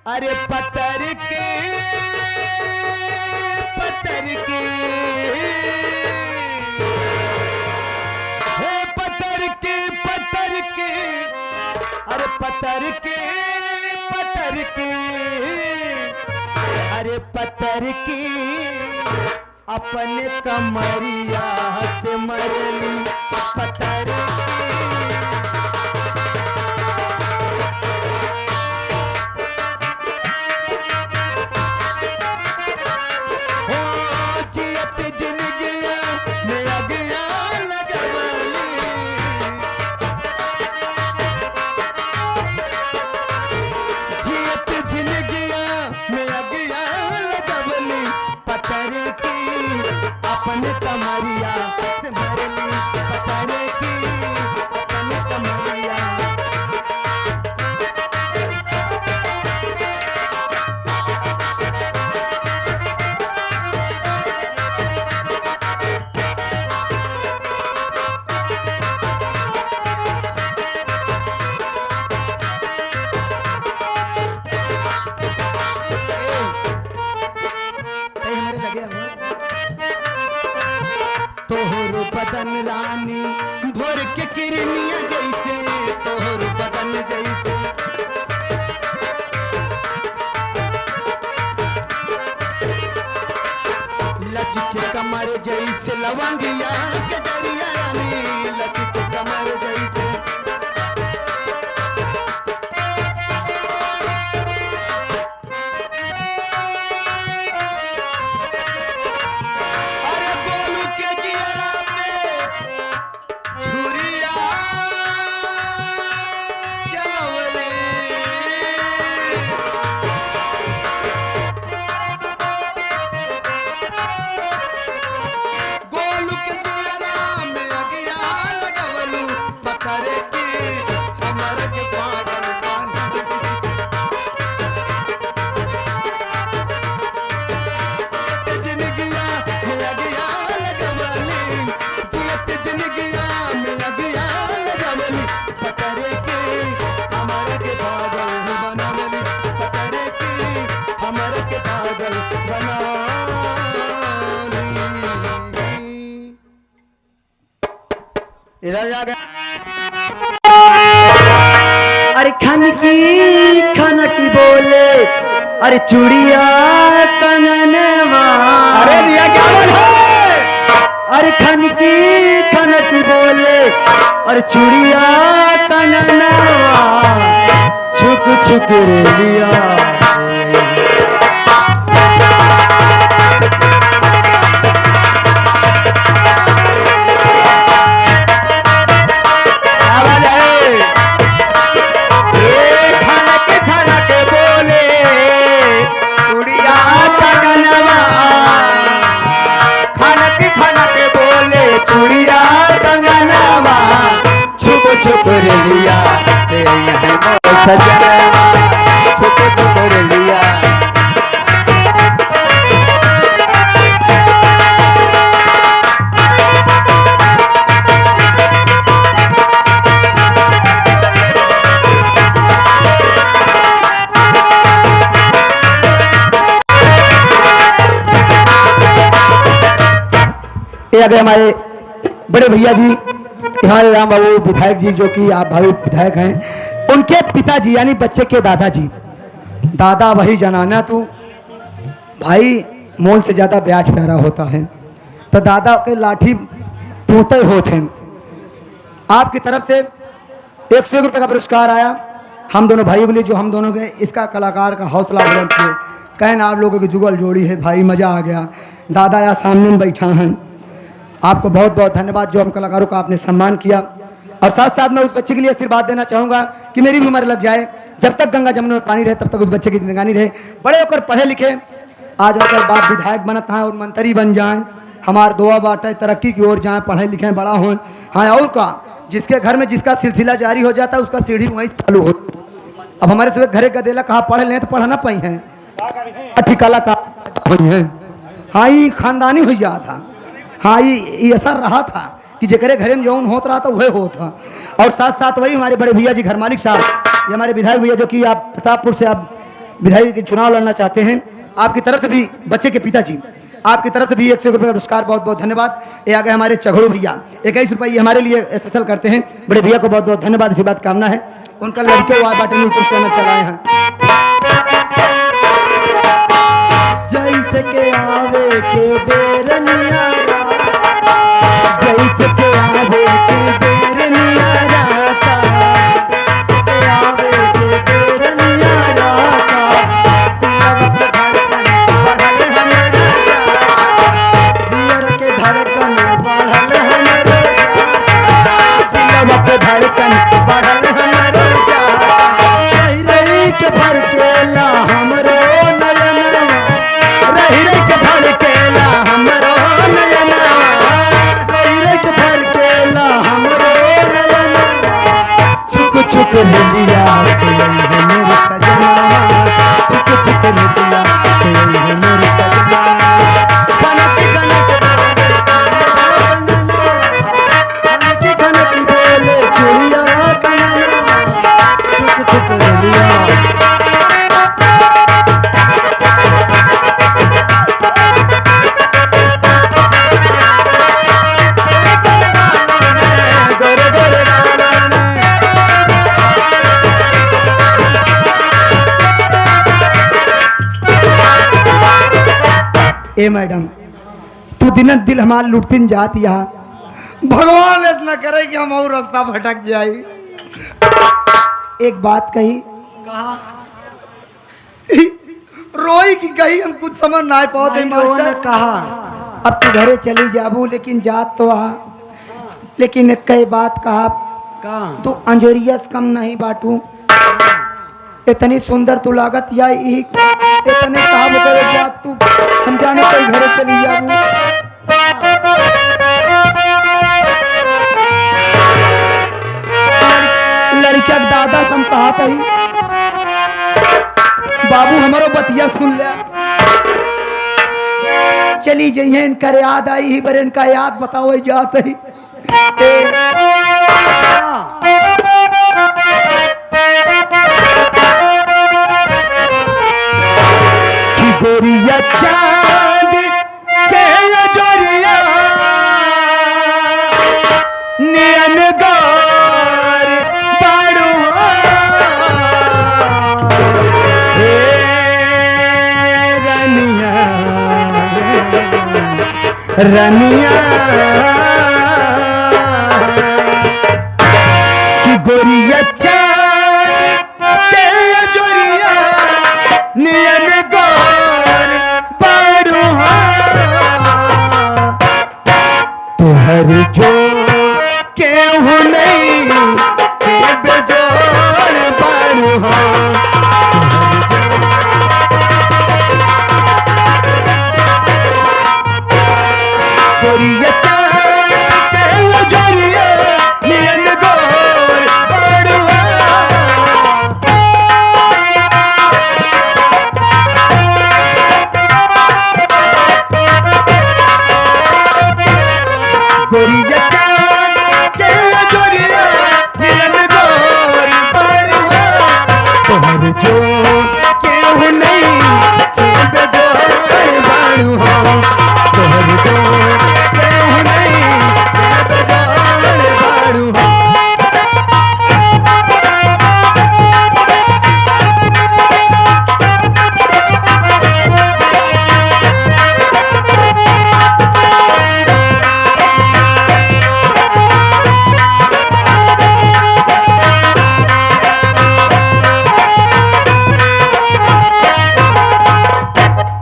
अरे पत्थर के पत्थर के हे पत्थर के पत्थर के अरे पत्थर के पत्थर के अरे पत्थर के अपने कमरिया से मरली पत्थर अपने कमरिया से मरली पत्थर की अपने कमरिया तोहर बदन रानी भोर के किरनिया जैसे तोहर बदन जैसे लचके कमर जैसे लवंगिया के दरिया रानी लचके कमर जैसे इधर जा गया अरे खान की बोले अरे चूड़िया कंगनवा अरे भैया क्या बोल है अरे खान की बोले अरे चूड़िया कंगनवा छुक छुक रे लिया चूड़िया कंगनवा छुप छुप लिया से सजना छुप छुप लिया ये आ गए हमारे बड़े भैया जी हमारे राम बाबू विधायक जी जो कि आप भावी विधायक हैं उनके पिताजी यानी बच्चे के दादाजी दादा वही जनाना तू भाई मोल से ज़्यादा ब्याज प्यारा होता है तो दादा के लाठी पोते होते हैं आपकी तरफ से 101 रुपये का पुरस्कार आया हम दोनों भाइयों के लिए जो हम दोनों के इसका कलाकार का हौसला बुलंद किए कहना आप लोगों की जुगल जोड़ी है भाई मज़ा आ गया दादा यहाँ सामने में बैठा हैं आपको बहुत बहुत धन्यवाद जो हम कलाकारों का आपने सम्मान किया और साथ साथ मैं उस बच्चे के लिए आशीर्वाद देना चाहूँगा कि मेरी भी उम्र लग जाए जब तक गंगा जमुना में पानी रहे तब तक उस बच्चे की जिंदगानी रहे बड़े होकर पढ़े लिखे आज होकर बाप विधायक बनता है और मंत्री बन जाएं हमारे दुआ बाटे तरक्की की ओर जाएं पढ़े लिखे बड़ा हों हाँ और का जिसके घर में जिसका सिलसिला जारी हो जाता है उसका सीढ़ी वहीं चालू हो अब हमारे सब घरे गदेला कहा पढ़ लें तो पढ़ना पाई हैं अच्छी कलाकार हुई हैं हाँ ये खानदानी हो गया था हाँ ये असर रहा था कि जकरे घरे में जौन होता रहा था वह होता और साथ साथ वही हमारे बड़े भैया जी घर मालिक साहब ये हमारे विधायक भैया जो कि आप प्रतापपुर से आप विधायक के चुनाव लड़ना चाहते हैं, आपकी तरफ से भी बच्चे के पिताजी आपकी तरफ से भी 100 रुपये का पुरस्कार, बहुत बहुत धन्यवाद। ये आ गए हमारे चघड़ू भैया, 21 रुपये ये हमारे लिए स्पेशल करते हैं। बड़े भैया को बहुत बहुत धन्यवाद, इसी बात कामना है उनका लड़के वार बाटे में ऊपर से हमें चलाए हैं। जैसे के आवे के बेरनिया, जैसे के आवे के बेरनिया राता, के आवे के बेरनिया राता, जियर के धड़कन बढ़ल हमरो, दिलवा पे धड़कन बढ़ल हमरो जा, रही रही के भड़केला हमरो नयनवा, रही रही के धड़केला हमरो नयनवा, रही रही के भड़केला हमरो नयनवा, छुक छुक लिया से मेरे सजना, छुक छुक लिया से मेरे सजना, कनक कनक कनकी कनकी बोले चुड़िया कननवा, छुक छुक लिया। गोरे गोरे डालन, ए मैडम तू दिन दिल हमार लुटतिन जात यहाँ, भगवान इतना करे कि हम और रास्ता भटक जाए। एक बात कही रोई की कही हम कुछ समझ ना पाते। लोगों ने कहा अब तू घरे चली जाबू, लेकिन जात तो आ, लेकिन कई बात कहा तू अंजोरिया से कम नहीं बाटू, इतनी सुंदर तू लागत या यही इतने कहा बता जात तू हम जाने कई घरे चली जाबू। लड़का के दादा से हम कहा कही बाबू हमारो बतिया सुन ले, चली जाइए इनकर याद आई ही बर इनका याद बताओ जात ही कि गोरिया चांद के जोरिया नियन गौर बाड़ुआ, हे रनिया रनिया कि गोरिया चांद के जोरिया नियन गौर बाड़ुआ, तुहर जो केहू नहीं के बेजोड़ बाड़ुआ, गोरिया चांद के जोरिया नियन गौर बाड़ुआ, गोरिया चांद के जोरिया नियन गौर बाड़ुआ, तोहर जो केहू नहीं के बेजोड़ बाड़ुआ, तोहर जो केहू नहीं के बेजोड़ बाड़ुआ।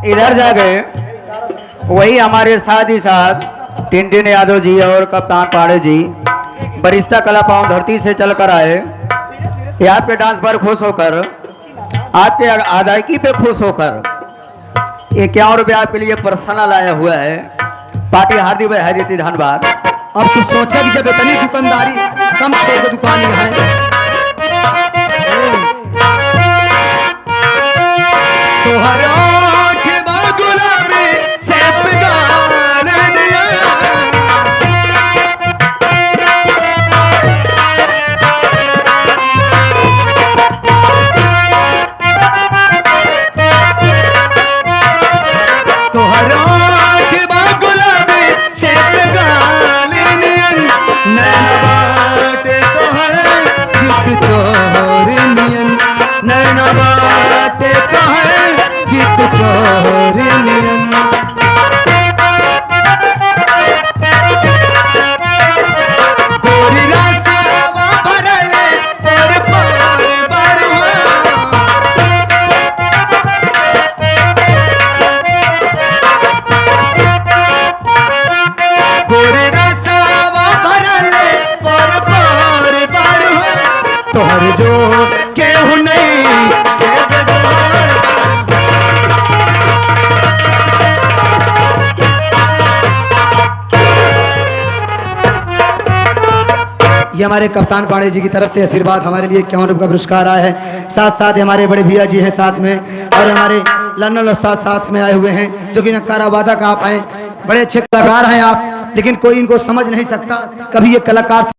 इधर जा गए वही हमारे साथ ही साथ टिंटिन यादव जी और कप्तान पाड़े जी बरिस्ता कला पाँव धरती से चलकर आए। ये आपके डांस पर खुश होकर, आपके अदायगी पे खुश होकर 51 रुपये आपके लिए पर्सनल आया हुआ है। पार्टी हार्दिक बधाई देती, धन्यवाद। अब तू सोचा कि जब इतनी दुकानदारी कम छोड़ के दुकान यहाँ है, तोहर आँख बा गुलाबी सैफगान निया, केहू नहीं के बेजोड़। ये हमारे कप्तान पांडे जी की तरफ से आशीर्वाद हमारे लिए 51 रुपये का पुरस्कार आया है। साथ साथ हमारे बड़े भैया जी हैं साथ में, और हमारे लन्नन उस्ताद साथ में आए हुए हैं, जो कि नक्कारा वादा का आप हैं। बड़े अच्छे कलाकार हैं आप, लेकिन कोई इनको समझ नहीं सकता। कभी ये कलाकार